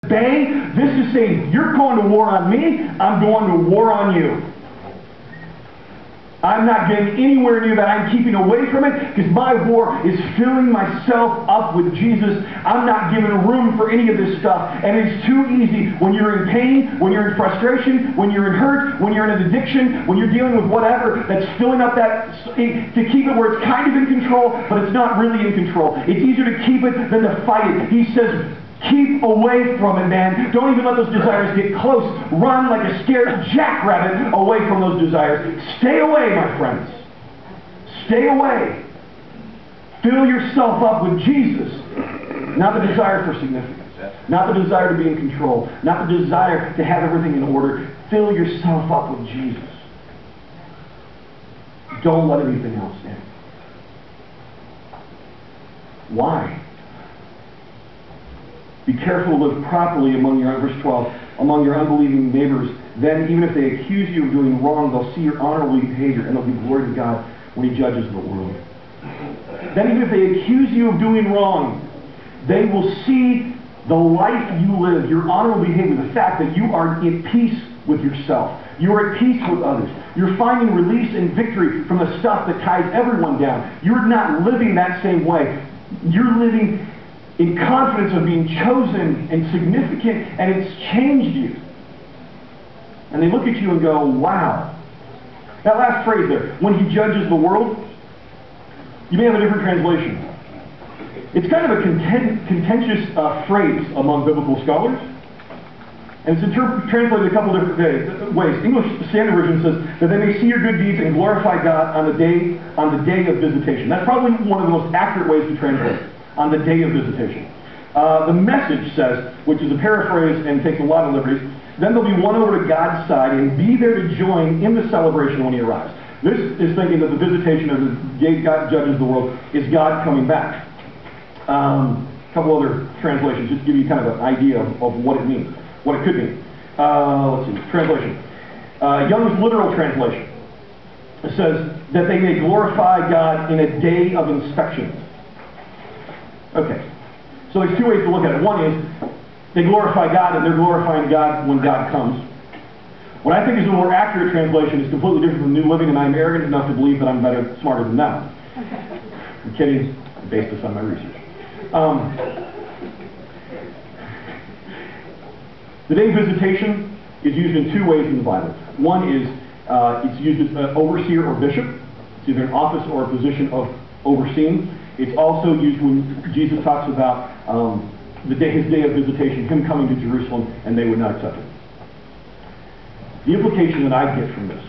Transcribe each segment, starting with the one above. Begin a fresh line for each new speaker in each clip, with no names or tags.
bang. This is saying, you're going to war on me, I'm going to war on you. I'm not getting anywhere near that. I'm keeping away from it because my war is filling myself up with Jesus. I'm not giving room for any of this stuff. And it's too easy when you're in pain, when you're in frustration, when you're in hurt, when you're in an addiction, when you're dealing with whatever that's filling up that, to keep it where it's kind of in control, but it's not really in control. It's easier to keep it than to fight it. He says, keep away from it, man. Don't even let those desires get close. Run like a scared jackrabbit away from those desires. Stay away, my friends. Stay away. Fill yourself up with Jesus. Not the desire for significance. Not the desire to be in control. Not the desire to have everything in order. Fill yourself up with Jesus. Don't let anything else in. Why? Be careful to live properly among your, verse 12, among your unbelieving neighbors. Then, even if they accuse you of doing wrong, they'll see your honorable behavior, and they'll be glory to God when He judges the world. Then, even if they accuse you of doing wrong, they will see the life you live, your honorable behavior, the fact that you are in peace with yourself. You are at peace with others. You're finding release and victory from the stuff that ties everyone down. You're not living that same way. You're living in confidence of being chosen and significant, and it's changed you. And they look at you and go, wow. That last phrase there, when He judges the world, you may have a different translation. It's kind of a contentious phrase among biblical scholars. And it's translated a couple different ways. English Standard Version says that they may see your good deeds and glorify God on the day of visitation. That's probably one of the most accurate ways to translate it. On the day of visitation. The Message says, which is a paraphrase and takes a lot of liberties, then they'll be won over to God's side and be there to join in the celebration when He arrives. This is thinking that the visitation of the day God judges the world is God coming back. A couple other translations, just to give you kind of an idea of what it means, what it could mean. Let's see, translation. Young's literal translation. It says that they may glorify God in a day of inspection. Okay, so there's two ways to look at it. One is they glorify God and they're glorifying God when God comes. What I think is a more accurate translation is completely different from New Living, and I'm arrogant enough to believe that I'm smarter than them. I'm kidding. I based this on my research. The day of visitation is used in two ways in the Bible. One is it's used as an overseer or bishop. It's either an office or a position of overseeing. It's also used when Jesus talks about his day of visitation, Him coming to Jerusalem, and they would not accept it. The implication that I get from this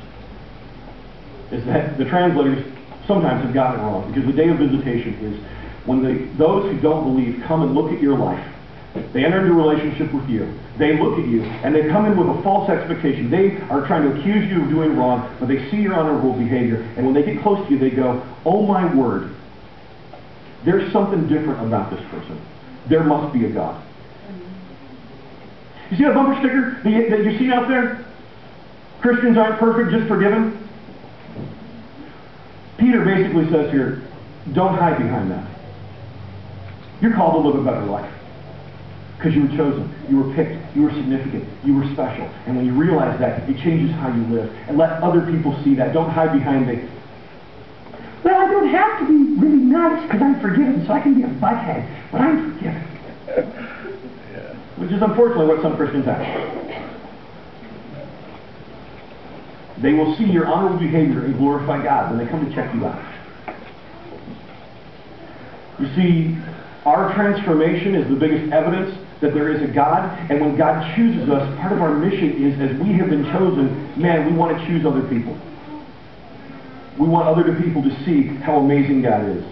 is that the translators sometimes have gotten it wrong, because the day of visitation is when those who don't believe come and look at your life. They enter into a relationship with you. They look at you, and they come in with a false expectation. They are trying to accuse you of doing wrong, but they see your honorable behavior, and when they get close to you, they go, oh my word, there's something different about this person. There must be a God. You see that bumper sticker that you've seen out there? Christians aren't perfect, just forgiven. Peter basically says here, don't hide behind that. You're called to live a better life. Because you were chosen, you were picked, you were significant, you were special. And when you realize that, it changes how you live. And let other people see that. Don't hide behind the, well, I don't have to be really nice because I'm forgiven, so I can be a butthead, but I'm forgiven. Yeah. Which is unfortunately what some Christians have. They will see your honorable behavior and glorify God when they come to check you out. You see, our transformation is the biggest evidence that there is a God, and when God chooses us, part of our mission is, as we have been chosen, man, we want to choose other people. We want other people to see how amazing God is.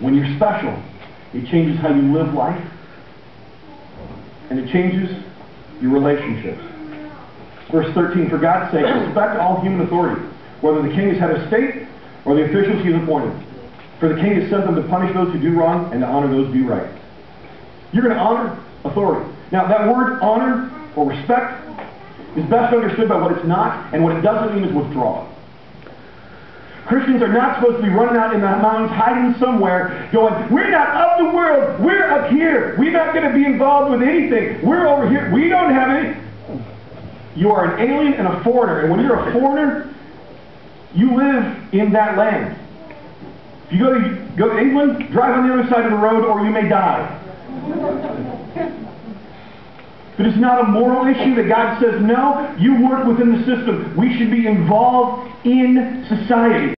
When you're special, it changes how you live life, and it changes your relationships. Verse 13, for God's sake, respect all human authority, whether the king is head of state or the officials he has appointed. For the king has sent them to punish those who do wrong and to honor those who do right. You're going to honor authority. Now, that word honor or respect is best understood by what it's not, and what it doesn't mean is withdraw. Christians are not supposed to be running out in the mountains, hiding somewhere, going, we're not of the world, we're up here. We're not going to be involved with anything. We're over here. We don't have any. You are an alien and a foreigner. And when you're a foreigner, you live in that land. If you go to England, drive on the other side of the road or you may die. But it's not a moral issue that God says, no, you work within the system. We should be involved in society.